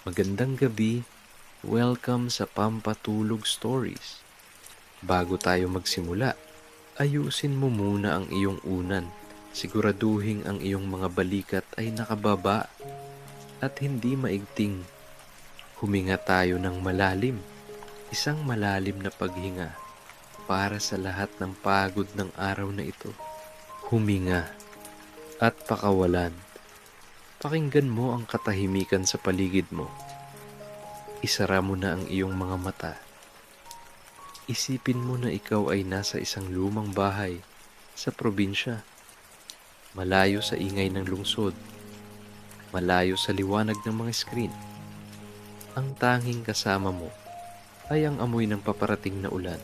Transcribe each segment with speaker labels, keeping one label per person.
Speaker 1: Magandang gabi, welcome sa Pampatulog Stories. Bago tayo magsimula, ayusin mo muna ang iyong unan. Siguraduhin ang iyong mga balikat ay nakababa at hindi maigting. Huminga tayo ng malalim, isang malalim na paghinga para sa lahat ng pagod ng araw na ito. Huminga at pakawalan. Pakinggan mo ang katahimikan sa paligid mo. Isara mo na ang iyong mga mata. Isipin mo na ikaw ay nasa isang lumang bahay sa probinsya. Malayo sa ingay ng lungsod. Malayo sa liwanag ng mga screen. Ang tanging kasama mo ay ang amoy ng paparating na ulan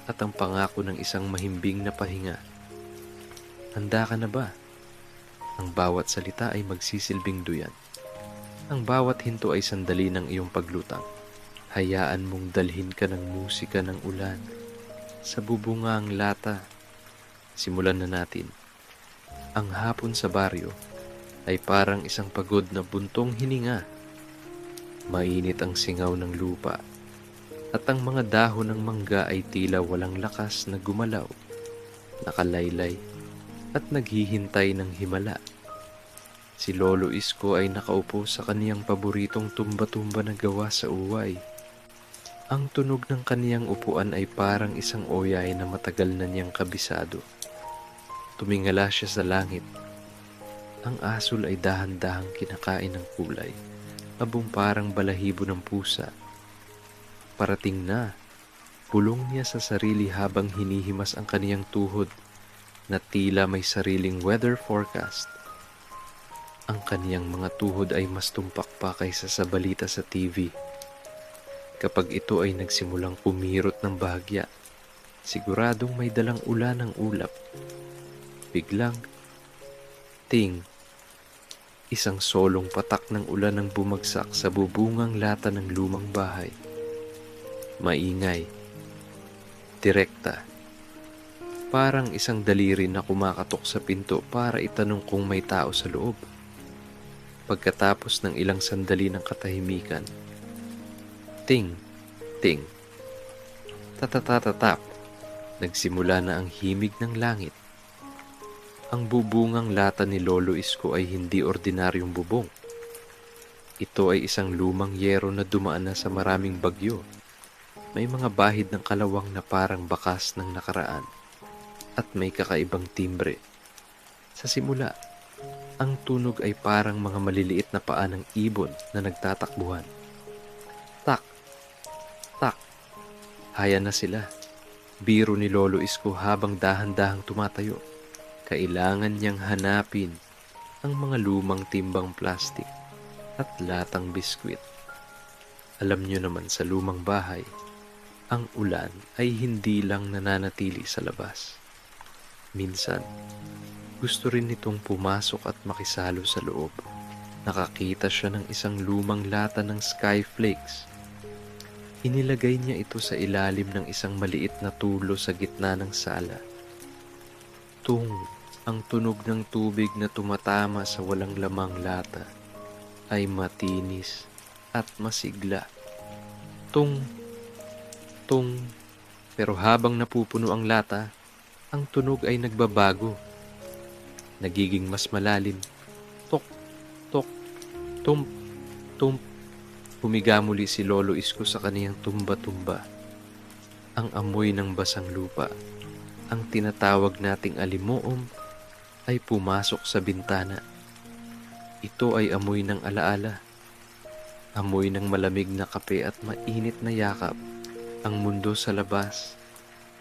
Speaker 1: at ang pangako ng isang mahimbing na pahinga. Handa ka na ba? Ang bawat salita ay magsisilbing duyan. Ang bawat hinto ay sandali ng iyong paglutang. Hayaan mong dalhin ka ng musika ng ulan sa bubungang lata. Simulan na natin. Ang hapon sa baryo ay parang isang pagod na buntong hininga. Mainit ang singaw ng lupa at ang mga dahon ng mangga ay tila walang lakas na gumalaw, nakalaylay at naghihintay ng himala. Si Lolo Isko ay nakaupo sa kaniyang paboritong tumba-tumba na gawa sa uway. Ang tunog ng kaniyang upuan ay parang isang oyay na matagal na niyang kabisado. Tumingala siya sa langit. Ang asul ay dahan-dahang kinakain ng kulay, abong parang balahibo ng pusa. Parating na, pulong niya sa sarili habang hinihimas ang kaniyang tuhod na tila may sariling weather forecast. Ang kaniyang mga tuhod ay mas tumpak pa kaysa sa balita sa TV. Kapag ito ay nagsimulang kumirot ng bahagya, siguradong may dalang ulan ng ulap. Biglang, ting, isang solong patak ng ulan ang bumagsak sa bubungang lata ng lumang bahay. Maingay, direkta, parang isang daliri na kumakatok sa pinto para itanong kung may tao sa loob. Pagkatapos ng ilang sandali ng katahimikan, ting, ting, tatatatatap, nagsimula na ang himig ng langit. Ang bubungang lata ni Lolo Isko ay hindi ordinaryong bubong. Ito ay isang lumang yero na dumaan na sa maraming bagyo. May mga bahid ng kalawang na parang bakas ng nakaraan at may kakaibang timbre. Sa simula, ang tunog ay parang mga maliliit na paa ng ibon na nagtatakbuhan. Tak, tak, haya na sila. Biro ni Lolo Isko habang dahan-dahang tumatayo. Kailangan niyang hanapin ang mga lumang timbang plastik at latang biskwit. Alam niyo naman sa lumang bahay, ang ulan ay hindi lang nananatili sa labas. Minsan, gusto rin nitong pumasok at makisalo sa loob. Nakakita siya ng isang lumang lata ng skyflakes. Inilagay niya ito sa ilalim ng isang maliit na tulo sa gitna ng sala. Tung, ang tunog ng tubig na tumatama sa walang lamang lata ay matinis at masigla. Tung, tung, pero habang napupuno ang lata, ang tunog ay nagbabago. Nagiging mas malalim. Tok, tok, tump, tump. Humiga muli si Lolo Isko sa kaniyang tumba-tumba. Ang amoy ng basang lupa, ang tinatawag nating alimuom, ay pumasok sa bintana. Ito ay amoy ng alaala. Amoy ng malamig na kape at mainit na yakap. Ang mundo sa labas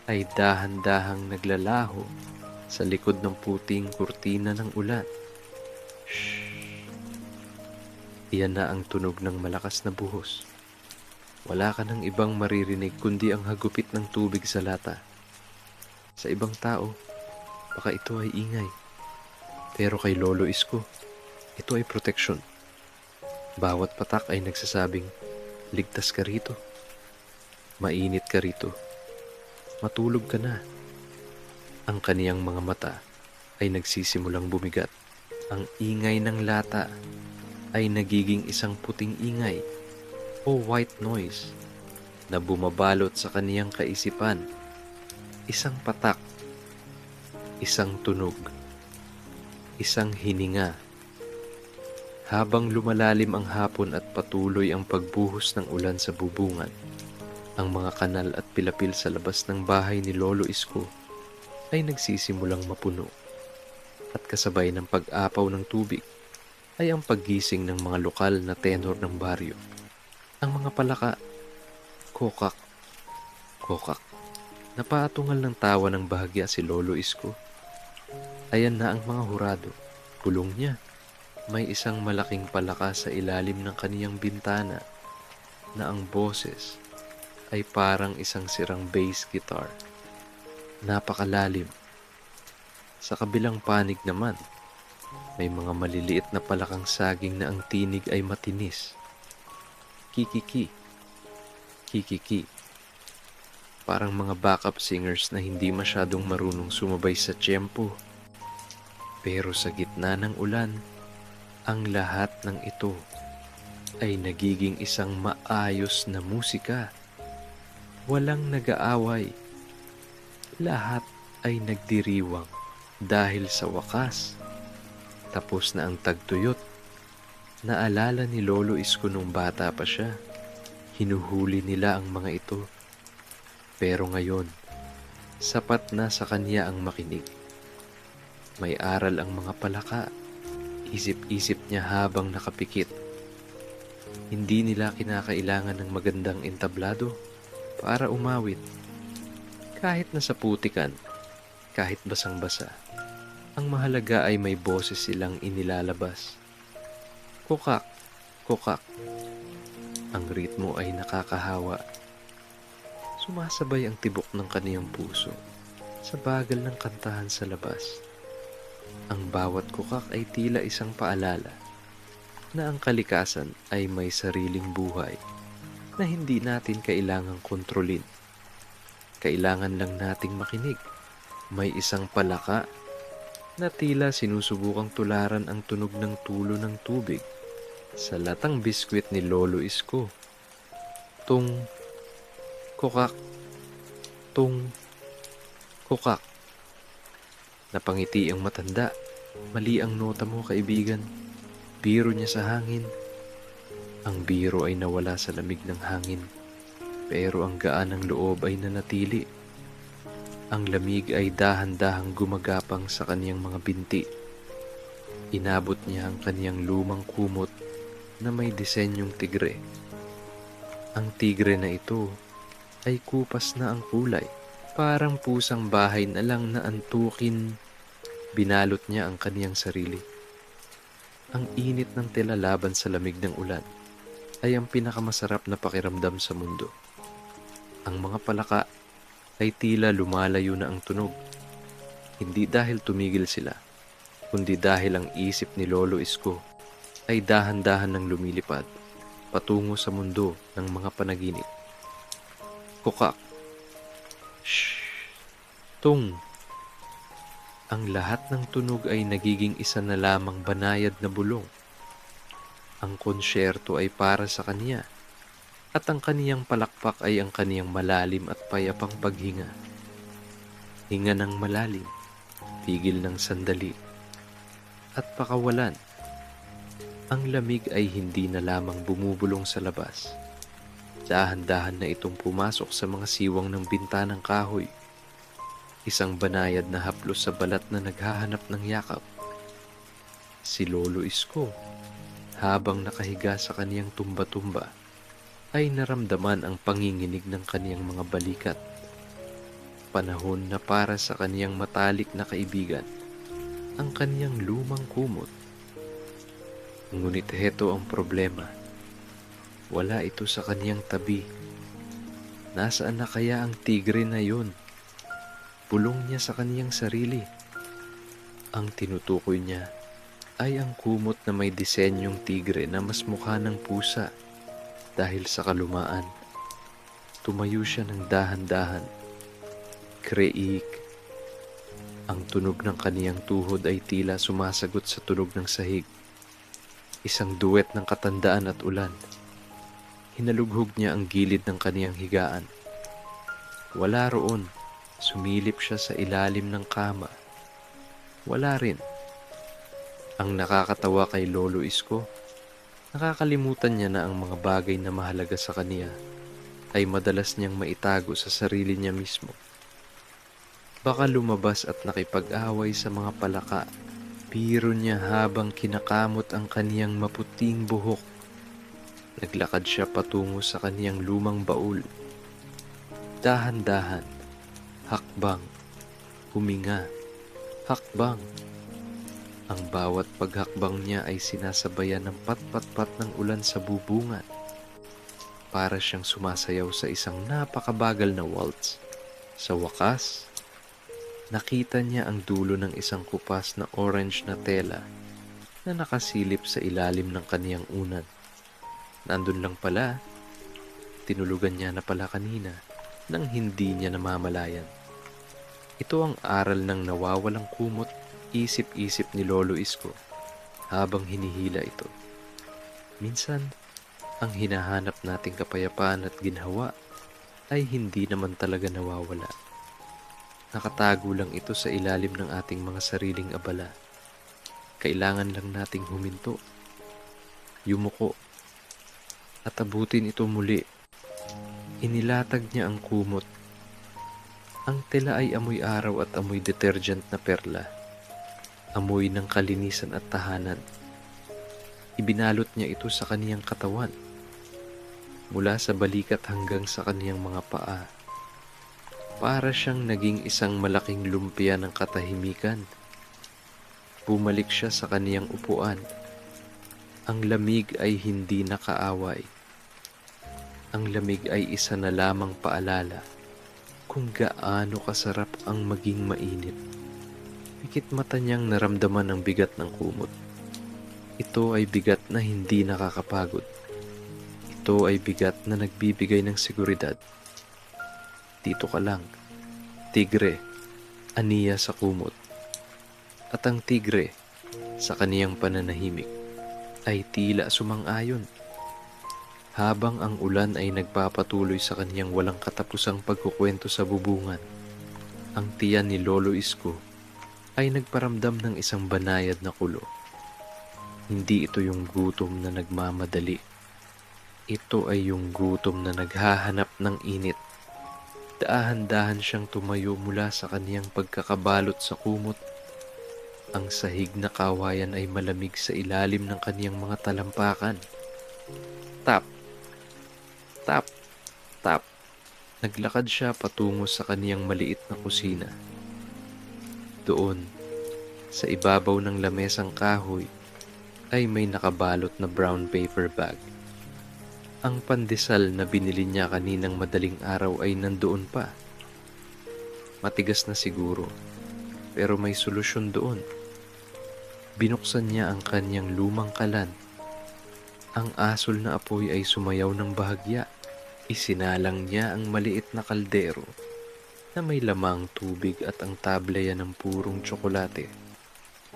Speaker 1: ay dahan-dahang naglalaho sa likod ng puting kurtina ng ulan. Shhh! Iyan na ang tunog ng malakas na buhos. Wala ka ng ibang maririnig kundi ang hagupit ng tubig sa lata. Sa ibang tao, baka ito ay ingay. Pero kay Lolo Isko, ito ay proteksyon. Bawat patak ay nagsasabing, ligtas ka rito. Mainit ka rito. Matulog ka na. Ang kaniyang mga mata ay nagsisimulang bumigat. Ang ingay ng lata ay nagiging isang puting ingay o white noise na bumabalot sa kaniyang kaisipan. Isang patak, isang tunog, isang hininga. Habang lumalalim ang hapon at patuloy ang pagbuhos ng ulan sa bubungan, ang mga kanal at pilapil sa labas ng bahay ni Lolo Isko ay nagsisimulang mapuno, at kasabay ng pag-apaw ng tubig ay ang paggising ng mga lokal na tenor ng baryo. Ang mga palaka, kokak, kokak. Napatungal ng tawa ng bahagya si Lolo Isko. Ayan na ang mga hurado. Pulong niya. May isang malaking palaka sa ilalim ng kaniyang bintana na ang boses ay parang isang sirang bass guitar. Napakalalim. Sa kabilang panig naman, may mga maliliit na palakang saging na ang tinig ay matinis. Kikiki, kikiki. Parang mga backup singers na hindi masyadong marunong sumabay sa tiyempo. Pero sa gitna ng ulan, ang lahat ng ito ay nagiging isang maayos na musika. Walang nag-aaway. Lahat ay nagdiriwang dahil sa wakas. Tapos na ang tagtuyot. Naalala ni Lolo Isko nung bata pa siya. Hinuhuli nila ang mga ito. Pero ngayon, sapat na sa kanya ang makinig. May aral ang mga palaka. Isip-isip niya habang nakapikit. Hindi nila kinakailangan ng magandang entablado para umawit. Kahit nasa putikan, kahit basang-basa, ang mahalaga ay may boses silang inilalabas. Kokak, kokak. Ang ritmo ay nakakahawa. Sumasabay ang tibok ng kaniyang puso sa bagal ng kantahan sa labas. Ang bawat kukak ay tila isang paalala na ang kalikasan ay may sariling buhay na hindi natin kailangang kontrolin. Kailangan lang nating makinig. May isang palaka na tila sinusubukang tularan ang tunog ng tulo ng tubig sa latang biskwit ni Lolo Isko. Tung, kukak, tung, kukak. Napangiti ang matanda. Mali ang nota mo, kaibigan. Biro niya sa hangin. Ang biro ay nawala sa lamig ng hangin, pero ang gaan ng loob ay nanatili. Ang lamig ay dahan-dahang gumagapang sa kaniyang mga binti. Inabot niya ang kaniyang lumang kumot na may disenyong tigre. Ang tigre na ito ay kupas na ang kulay. Parang pusang bahay na lang na antukin. Binalot niya ang kaniyang sarili. Ang init ng tela laban sa lamig ng ulan ay ang pinakamasarap na pakiramdam sa mundo. Ang mga palaka ay tila lumalayo na ang tunog. Hindi dahil tumigil sila, kundi dahil ang isip ni Lolo Isko ay dahan-dahan nang lumilipad patungo sa mundo ng mga panaginip. Kokak. Shh! Tung! Ang lahat ng tunog ay nagiging isa na lamang banayad na bulong. Ang konsyerto ay para sa kanya, at ang kaniyang palakpak ay ang kaniyang malalim at payapang paghinga. Hinga ng malalim, tigil ng sandali, at pakawalan. Ang lamig ay hindi na lamang bumubulong sa labas. Dahan-dahan na itong pumasok sa mga siwang ng bintanang kahoy. Isang banayad na haplos sa balat na naghahanap ng yakap. Si Lolo Isko, habang nakahiga sa kaniyang tumba-tumba, ay naramdaman ang panginginig ng kaniyang mga balikat. Panahon na para sa kaniyang matalik na kaibigan, ang kaniyang lumang kumot. Ngunit heto ang problema. Wala ito sa kaniyang tabi. Nasaan na kaya ang tigre na yun? Pulong niya sa kaniyang sarili. Ang tinutukoy niya ay ang kumot na may disenyong tigre na mas mukha ng pusa. Dahil sa kalumaan, tumayo siya ng dahan-dahan. Kreik. Ang tunog ng kaniyang tuhod ay tila sumasagot sa tunog ng sahig. Isang duet ng katandaan at ulan. Hinalughog niya ang gilid ng kaniyang higaan. Wala roon. Sumilip siya sa ilalim ng kama. Wala rin. Ang nakakatawa kay Lolo Isko, nakakalimutan niya na ang mga bagay na mahalaga sa kaniya ay madalas niyang maitago sa sarili niya mismo. Baka lumabas at nakipag-away sa mga palaka. Biro niya habang kinakamot ang kaniyang maputing buhok. Naglakad siya patungo sa kaniyang lumang baul. Dahan-dahan, hakbang, huminga, hakbang. Ang bawat paghakbang niya ay sinasabayan ng pat-pat-pat ng ulan sa bubungan. Para siyang sumasayaw sa isang napakabagal na waltz. Sa wakas, nakita niya ang dulo ng isang kupas na orange na tela na nakasilip sa ilalim ng kaniyang unan. Nandun lang pala, tinulugan niya na pala kanina nang hindi niya namamalayan. Ito ang aral ng nawawalang kumot, isip-isip ni Lolo Isko habang hinihila ito. Minsan, ang hinahanap nating kapayapaan at ginhawa ay hindi naman talaga nawawala. Nakatago lang ito sa ilalim ng ating mga sariling abala. Kailangan lang nating huminto, yumuko, at abutin ito muli. Inilatag niya ang kumot. Ang tela ay amoy araw at amoy detergent na perla. Amoy ng kalinisan at tahanan. Ibinalot niya ito sa kaniyang katawan. Mula sa balikat hanggang sa kaniyang mga paa. Para siyang naging isang malaking lumpia ng katahimikan. Bumalik siya sa kaniyang upuan. Ang lamig ay hindi nakaaway. Ang lamig ay isa na lamang paalala kung gaano kasarap ang maging mainit. Pikit mata niyang naramdaman ang bigat ng kumot. Ito ay bigat na hindi nakakapagod. Ito ay bigat na nagbibigay ng seguridad. Dito ka lang, tigre, aniya sa kumot. At ang tigre, sa kaniyang pananahimik, ay tila sumang-ayon. Habang ang ulan ay nagpapatuloy sa kaniyang walang katapusang pagkukwento sa bubungan, ang tiyan ni Lolo Isko ay nagparamdam ng isang banayad na kulo. Hindi ito yung gutom na nagmamadali. Ito ay yung gutom na naghahanap ng init. Dahan-dahan siyang tumayo mula sa kaniyang pagkakabalot sa kumot. Ang sahig na kawayan ay malamig sa ilalim ng kaniyang mga talampakan. Tap! Tap! Tap! Naglakad siya patungo sa kaniyang maliit na kusina. Doon, sa ibabaw ng lamesang kahoy, ay may nakabalot na brown paper bag. Ang pandesal na binili niya kaninang madaling araw ay nandoon pa. Matigas na siguro, pero may solusyon doon. Binuksan niya ang kanyang lumang kalan. Ang asol na apoy ay sumayaw ng bahagya. Isinalang niya ang maliit na kaldero na may lamang tubig at ang tableya ng purong tsokolate.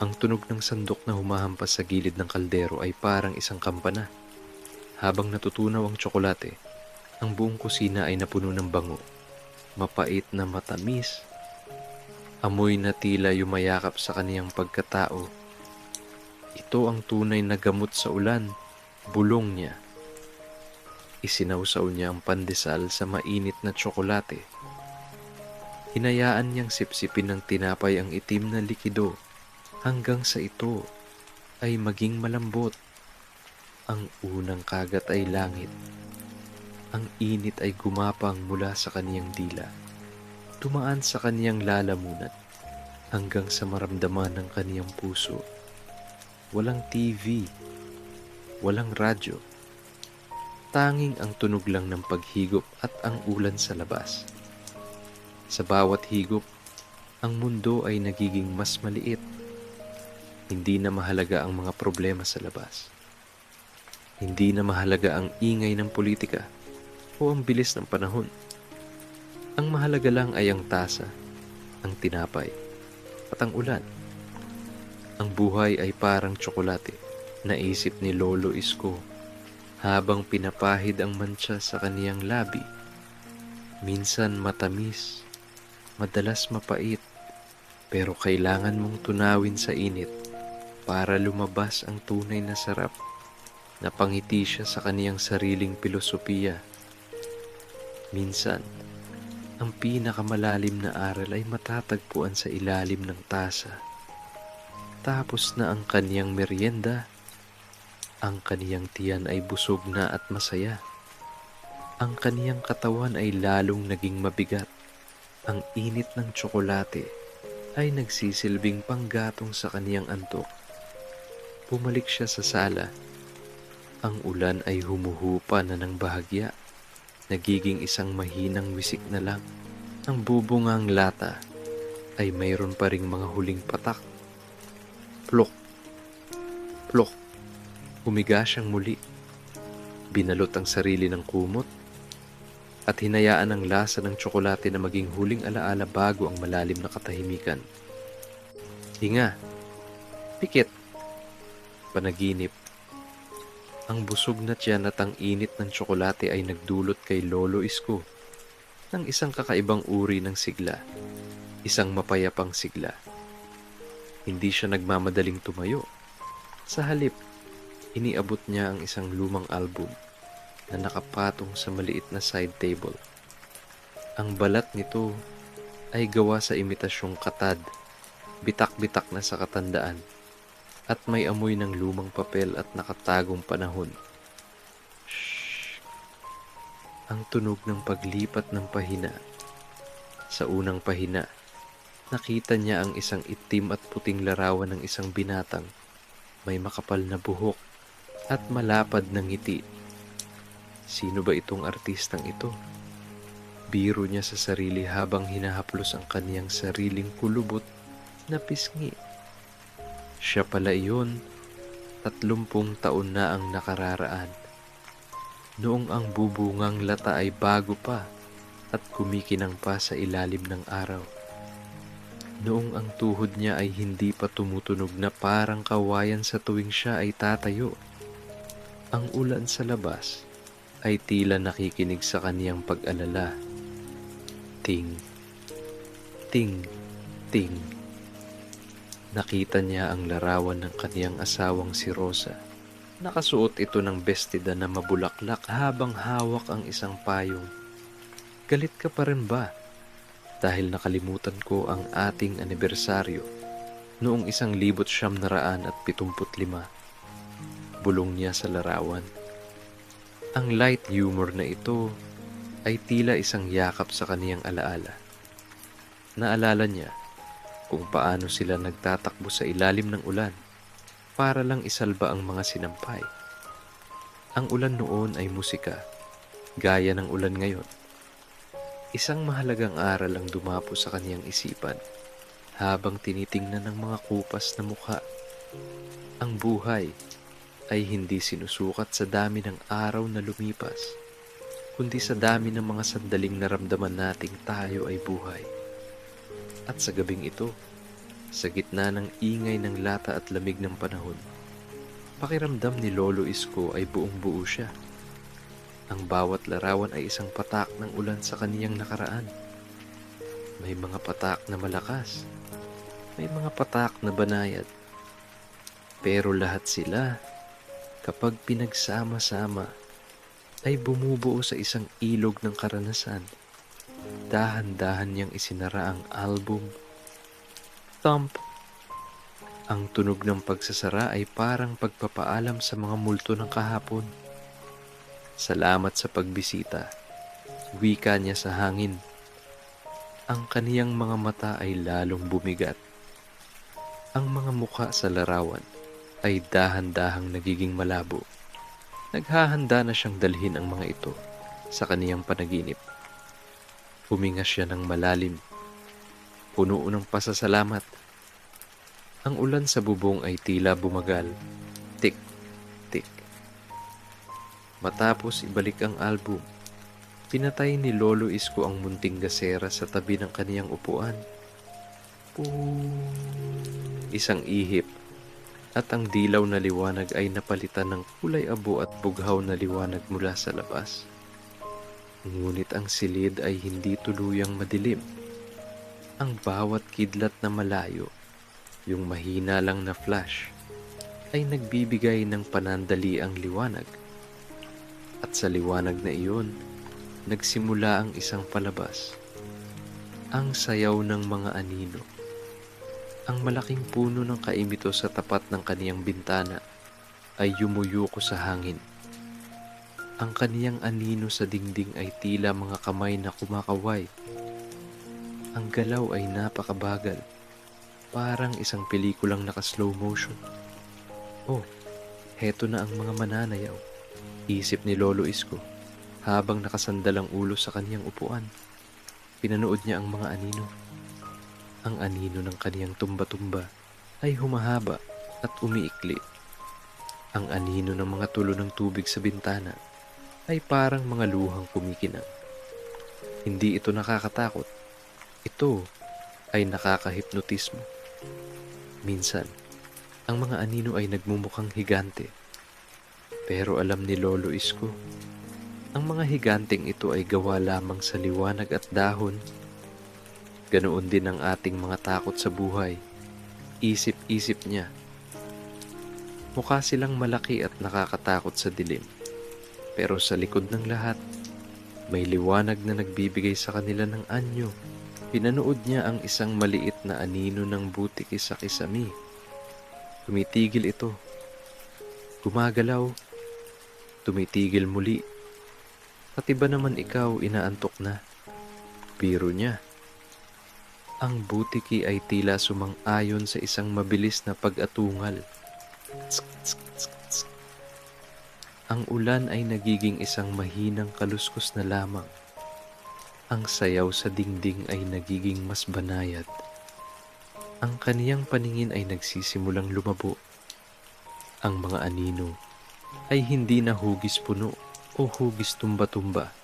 Speaker 1: Ang tunog ng sandok na humahampas sa gilid ng kaldero ay parang isang kampana. Habang natutunaw ang tsokolate, ang buong kusina ay napuno ng bango. Mapait na matamis. Amoy na tila yumayakap sa kaniyang pagkatao. Ito ang tunay na gamot sa ulan, bulong niya. Isinawsaw niya ang pandesal sa mainit na tsokolate. Hinayaan niyang sipsipin ng tinapay ang itim na likido hanggang sa ito ay maging malambot. Ang unang kagat ay langit. Ang init ay gumapang mula sa kaniyang dila. Tumaan sa kaniyang lalamunan hanggang sa maramdaman ng kaniyang puso. Walang TV, walang radyo. Tanging ang tunog lang ng paghigop at ang ulan sa labas. Sa bawat higop, ang mundo ay nagiging mas maliit. Hindi na mahalaga ang mga problema sa labas. Hindi na mahalaga ang ingay ng politika o ang bilis ng panahon. Ang mahalaga lang ay ang tasa, ang tinapay, at ang ulan. Ang buhay ay parang tsokolate, naisip ni Lolo Isko habang pinapahid ang mantsa sa kaniyang labi. Minsan matamis, madalas mapait, pero kailangan mong tunawin sa init para lumabas ang tunay na sarap. Napangiti siya sa kaniyang sariling pilosopiya. Minsan, ang pinakamalalim na aral ay matatagpuan sa ilalim ng tasa. Tapos na ang kaniyang merienda, ang kaniyang tiyan ay busog na at masaya. Ang kaniyang katawan ay lalong naging mabigat. Ang init ng tsokolate ay nagsisilbing panggatong sa kaniyang antok. Bumalik siya sa sala. Ang ulan ay humuhupa na ng bahagya. Nagiging isang mahinang wisik na lang. Ang bubungang lata ay mayroon pa ring mga huling patak. Plok, plok. Humiga siyang muli. Binalot ang sarili ng kumot at hinayaan ang lasa ng tsokolate na maging huling alaala bago ang malalim na katahimikan. Hinga, pikit, panaginip. Ang busog na tiyan at ang init ng tsokolate ay nagdulot kay Lolo Isko ng isang kakaibang uri ng sigla, isang mapayapang sigla. Hindi siya nagmamadaling tumayo. Sa halip, iniabot niya ang isang lumang album na nakapatong sa maliit na side table. Ang balat nito ay gawa sa imitasyong katad, bitak-bitak na sa katandaan, at may amoy ng lumang papel at nakatagong panahon. Shhh! Ang tunog ng paglipat ng pahina. Sa unang pahina, nakita niya ang isang itim at puting larawan ng isang binatang may makapal na buhok at malapad na ngiti. Sino ba itong artistang ito? Biro niya sa sarili habang hinahaplos ang kaniyang sariling kulubot na pisngi. Siya pala iyon, 30 taon na ang nakararaan. Noong ang bubungang lata ay bago pa at kumikinang pa sa ilalim ng araw. Noong ang tuhod niya ay hindi pa tumutunog na parang kawayan sa tuwing siya ay tatayo. Ang ulan sa labas ay tila nakikinig sa kaniyang pag-alala. Ting, ting, ting. Nakita niya ang larawan ng kaniyang asawang si Rosa. Nakasuot ito ng bestida na mabulaklak habang hawak ang isang payong. Galit ka pa rin ba? Dahil nakalimutan ko ang ating anibersaryo noong 1975. Bulong niya sa larawan. Ang light humor na ito ay tila isang yakap sa kaniyang alaala. Naalala niya kung paano sila nagtatakbo sa ilalim ng ulan para lang isalba ang mga sinampay. Ang ulan noon ay musika, gaya ng ulan ngayon. Isang mahalagang aral ang dumapo sa kaniyang isipan habang tinitingnan ng mga kupas na mukha. Ang buhay ay hindi sinusukat sa dami ng araw na lumipas, kundi sa dami ng mga sandaling naramdaman nating tayo ay buhay. At sa gabing ito, sa gitna ng ingay ng lata at lamig ng panahon, pakiramdam ni Lolo Isko ay buong-buo siya. Ang bawat larawan ay isang patak ng ulan sa kaniyang nakaraan. May mga patak na malakas, may mga patak na banayad. Pero lahat sila, kapag pinagsama-sama, ay bumubuo sa isang ilog ng karanasan. Dahan-dahan niyang isinara ang album. Thump! Ang tunog ng pagsasara ay parang pagpapaalam sa mga multo ng kahapon. Salamat sa pagbisita, wika niya sa hangin. Ang kaniyang mga mata ay lalong bumigat. Ang mga mukha sa larawan ay dahan-dahang nagiging malabo. Naghahanda na siyang dalhin ang mga ito sa kaniyang panaginip. Huminga siya ng malalim, puno ng pasasalamat. Ang ulan sa bubong ay tila bumagal. Tik, tik. Matapos ibalik ang album, pinatay ni Lolo Isko ang munting gasera sa tabi ng kaniyang upuan. Isang ihip, at ang dilaw na liwanag ay napalitan ng kulay abo at bughaw na liwanag mula sa labas. Ngunit ang silid ay hindi tuluyang madilim. Ang bawat kidlat na malayo, yung mahina lang na flash, ay nagbibigay ng panandaliang liwanag. At sa liwanag na iyon, nagsimula ang isang palabas. Ang sayaw ng mga anino. Ang malaking puno ng kaimito sa tapat ng kaniyang bintana ay yumuyuko sa hangin. Ang kaniyang anino sa dingding ay tila mga kamay na kumakaway. Ang galaw ay napakabagal, parang isang pelikulang naka-slow motion. Oh, heto na ang mga mananayaw, isip ni Lolo Isko habang nakasandal ang ulo sa kaniyang upuan. Pinanood niya ang mga anino. Ang anino ng kaniyang tumba-tumba ay humahaba at umiikli. Ang anino ng mga tulo ng tubig sa bintana ay parang mga luhang kumikinang. Hindi ito nakakatakot. Ito ay nakakahipnotismo. Minsan, ang mga anino ay nagmumukhang higante. Pero alam ni Lolo Isko, ang mga higanteng ito ay gawa lamang sa liwanag at dahon. Ganoon din ang ating mga takot sa buhay. Isip-isip niya. Mukha silang malaki at nakakatakot sa dilim. Pero sa likod ng lahat, may liwanag na nagbibigay sa kanila ng anyo. Pinanood niya ang isang maliit na anino ng butiki sa kisami. Tumitigil ito. Gumagalaw. Tumitigil muli. Pati ba naman ikaw inaantok na? Biro niya. Ang butiki ay tila sumang-ayon sa isang mabilis na pag-atungal. Tsk, tsk, tsk, tsk. Ang ulan ay nagiging isang mahinang kaluskos na lamang. Ang sayaw sa dingding ay nagiging mas banayad. Ang kaniyang paningin ay nagsisimulang lumabo. Ang mga anino ay hindi na hugis puno o hugis tumba-tumba.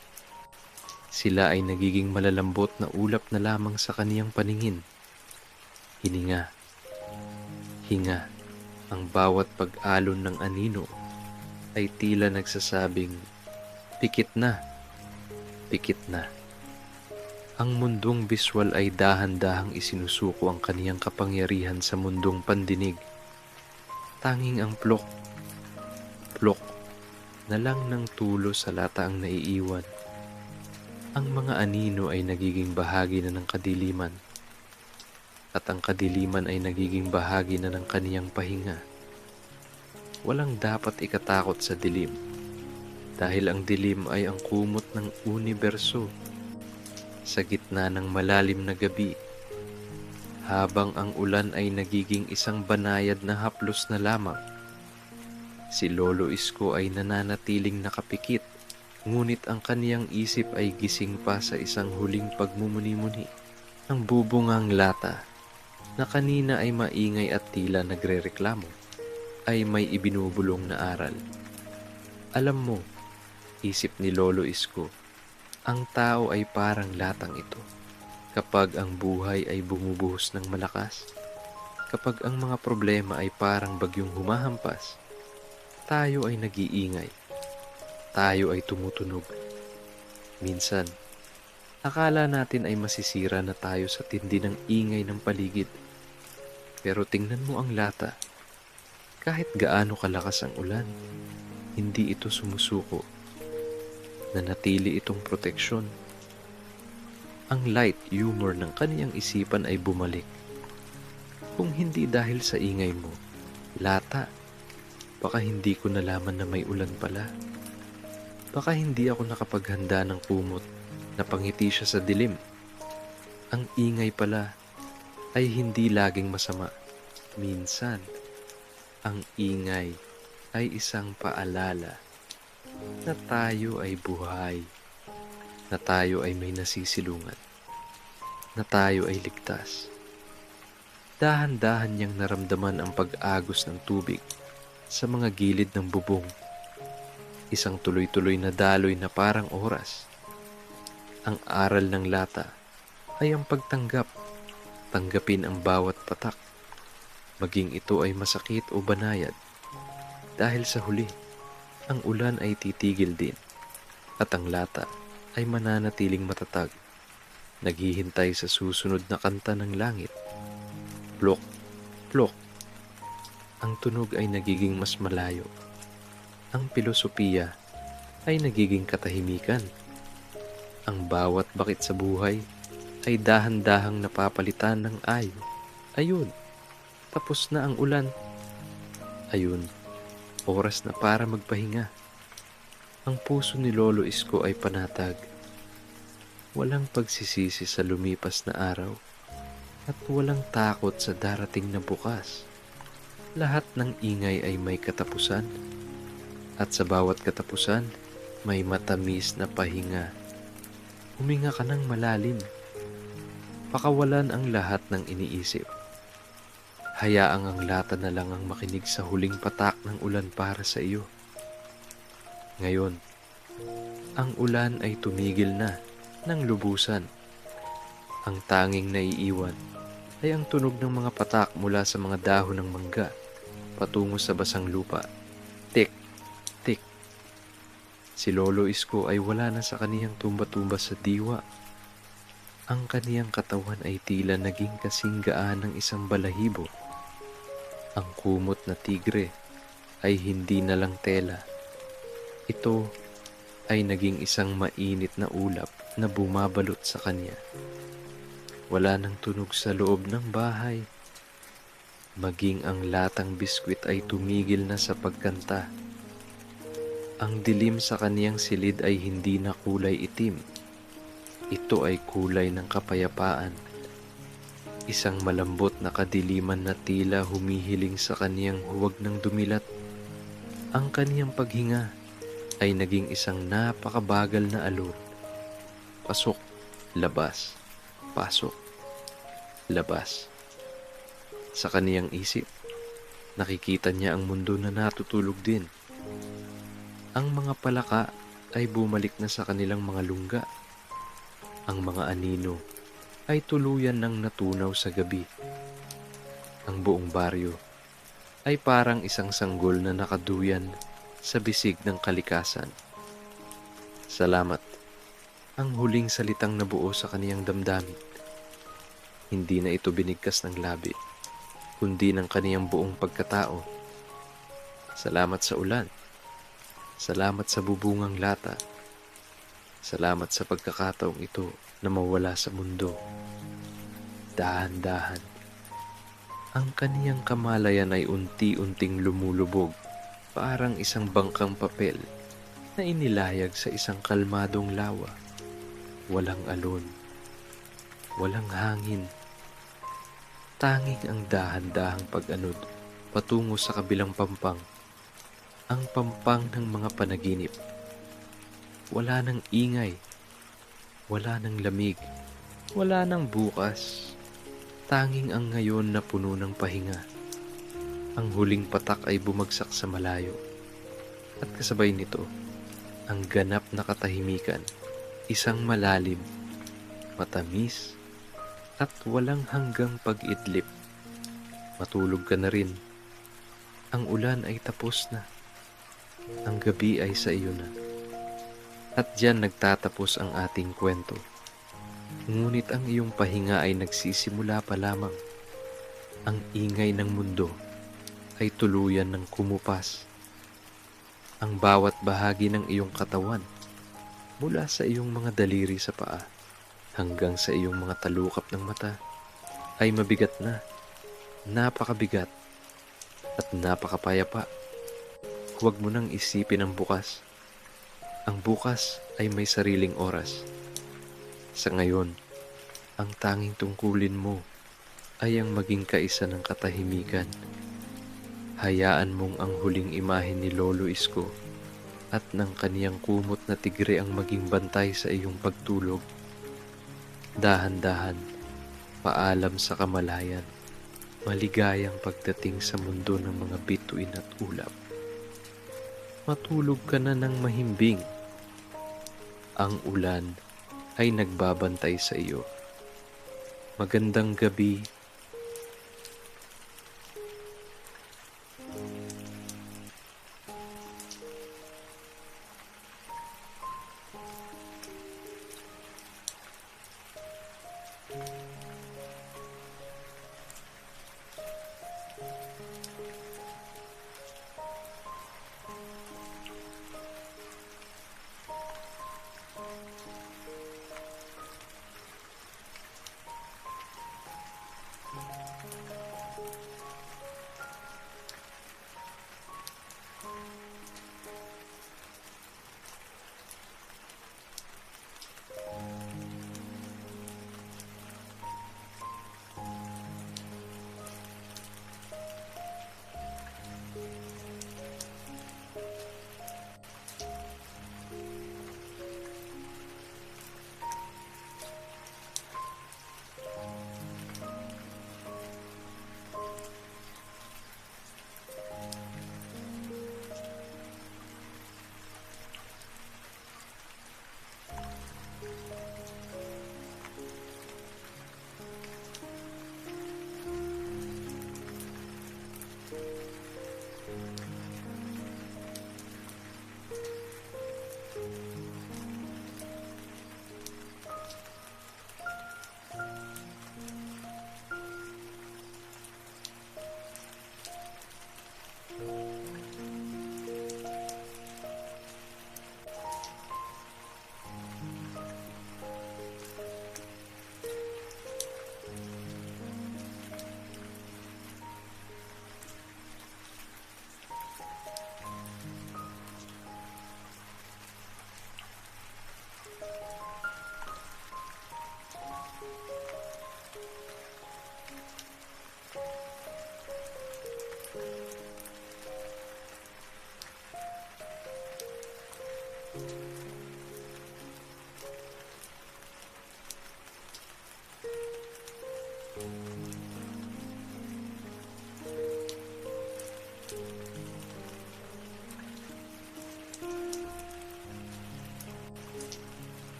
Speaker 1: Sila ay nagiging malalambot na ulap na lamang sa kaniyang paningin. Hininga. Hinga. Ang bawat pag-alon ng anino ay tila nagsasabing, pikit na, pikit na. Ang mundong biswal ay dahan-dahang isinusuko ang kaniyang kapangyarihan sa mundong pandinig. Tanging ang plok, plok, na lang ng tulo sa lata ang naiiwan. Ang mga anino ay nagiging bahagi na ng kadiliman at ang kadiliman ay nagiging bahagi na ng kaniyang pahinga. Walang dapat ikatakot sa dilim dahil ang dilim ay ang kumot ng universo sa gitna ng malalim na gabi habang ang ulan ay nagiging isang banayad na haplos na lamang. Si Lolo Isko ay nananatiling nakapikit. Ngunit ang kaniyang isip ay gising pa sa isang huling pagmumuni-muni. Ang bubungang lata na kanina ay maingay at tila nagrereklamo ay may ibinubulong na aral. Alam mo, isip ni Lolo Isko, ang tao ay parang latang ito. Kapag ang buhay ay bumubuhos ng malakas, kapag ang mga problema ay parang bagyong humahampas, tayo ay nag-iingay. Tayo ay tumutunog. Minsan, akala natin ay masisira na tayo sa tindi ng ingay ng paligid. Pero tingnan mo ang lata. Kahit gaano kalakas ang ulan, hindi ito sumusuko. Nanatili itong proteksyon. Ang light humor ng kaniyang isipan ay bumalik. Kung hindi dahil sa ingay mo, lata, baka hindi ko nalaman na may ulan pala. Baka hindi ako nakapaghanda ng kumot na pangiti siya sa dilim. Ang ingay pala ay hindi laging masama. Minsan, ang ingay ay isang paalala na tayo ay buhay, na tayo ay may nasisilungan, na tayo ay ligtas. Dahan-dahan niyang naramdaman ang pag-agos ng tubig sa mga gilid ng bubong. Isang tuloy-tuloy na daloy na parang oras. Ang aral ng lata ay ang pagtanggap. Tanggapin ang bawat patak. maging ito ay masakit o banayad. Dahil sa huli, ang ulan ay titigil din at ang lata ay mananatiling matatag, naghihintay sa susunod na kanta ng langit. Plok, plok. Ang tunog ay nagiging mas malayo. Ang filosofiya ay nagiging katahimikan. Ang bawat bakit sa buhay ay dahan-dahang napapalitan ng ayo. Ayun, tapos na ang ulan. Ayun, oras na para magpahinga. Ang puso ni Lolo Isko ay panatag. Walang pagsisisi sa lumipas na araw at walang takot sa darating na bukas. Lahat ng ingay ay may katapusan at sa bawat katapusan may matamis na pahinga. Huminga ka ng malalim. Pakawalan ang lahat ng iniisip. Hayaang ang lata na lang ang makinig sa huling patak ng ulan para sa iyo. Ngayon, ang ulan ay tumigil na ng lubusan. Ang tanging naiiwan ay ang tunog ng mga patak mula sa mga dahon ng mangga patungo sa basang lupa. Tik, tik. Si Lolo Isko ay wala na sa kaniyang tumba-tumba sa diwa. Ang kaniyang katawan ay tila naging kasing gaan ng isang balahibo. Ang kumot na tigre ay hindi na lang tela. Ito ay naging isang mainit na ulap na bumabalot sa kanya. Wala nang tunog sa loob ng bahay. Maging ang latang biskwit ay tumigil na sa pagkanta. Ang dilim sa kaniyang silid ay hindi na kulay itim. Ito ay kulay ng kapayapaan. Isang malambot na kadiliman na tila humihiling sa kaniyang huwag ng dumilat. Ang kaniyang paghinga ay naging isang napakabagal na alon. Pasok, labas, pasok, labas. Sa kaniyang isip, nakikita niya ang mundo na natutulog din. Ang mga palaka ay bumalik na sa kanilang mga lungga. Ang mga anino ay tuluyan ng natunaw sa gabi. Ang buong baryo ay parang isang sanggol na nakaduyan sa bisig ng kalikasan. Salamat, ang huling salitang nabuo sa kaniyang damdamin. Hindi na ito binigkas ng labi, kundi ng kaniyang buong pagkatao. Salamat sa ulan. Salamat sa bubungang lata. Salamat sa pagkakataong ito na mawala sa mundo. Dahan-dahan. Ang kaniyang kamalayan ay unti-unting lumulubog, parang isang bangkang papel na inilayag sa isang kalmadong lawa. Walang alon, walang hangin. Tanging ang dahan-dahang pag-anod patungo sa kabilang pampang. Ang pampang ng mga panaginip. Wala nang ingay, wala nang lamig, wala nang bukas. Tanging ang ngayon na puno ng pahinga. Ang huling patak ay bumagsak sa malayo. At kasabay nito, ang ganap na katahimikan, isang malalim, matamis, at walang hanggang pag-idlip. Matulog ka na rin. Ang ulan ay tapos na. Ang gabi ay sa iyo na. At diyan nagtatapos ang ating kwento. Ngunit ang iyong pahinga ay nagsisimula pa lamang. Ang ingay ng mundo ay tuluyan ng kumupas. Ang bawat bahagi ng iyong katawan, mula sa iyong mga daliri sa paa hanggang sa iyong mga talukap ng mata, ay mabigat na, napakabigat, at napakapayapa. Huwag mo nang isipin ang bukas. Ang bukas ay may sariling oras. Sa ngayon, ang tanging tungkulin mo ay ang maging kaisa ng katahimikan. Hayaan mong ang huling imahe ni Lolo Isko at ng kaniyang kumot na tigre ang maging bantay sa iyong pagtulog. Dahan-dahan, paalam sa kamalayan, maligayang pagdating sa mundo ng mga bituin at ulap. Matulog ka na ng mahimbing. Ang ulan ay nagbabantay sa iyo. Magandang gabi.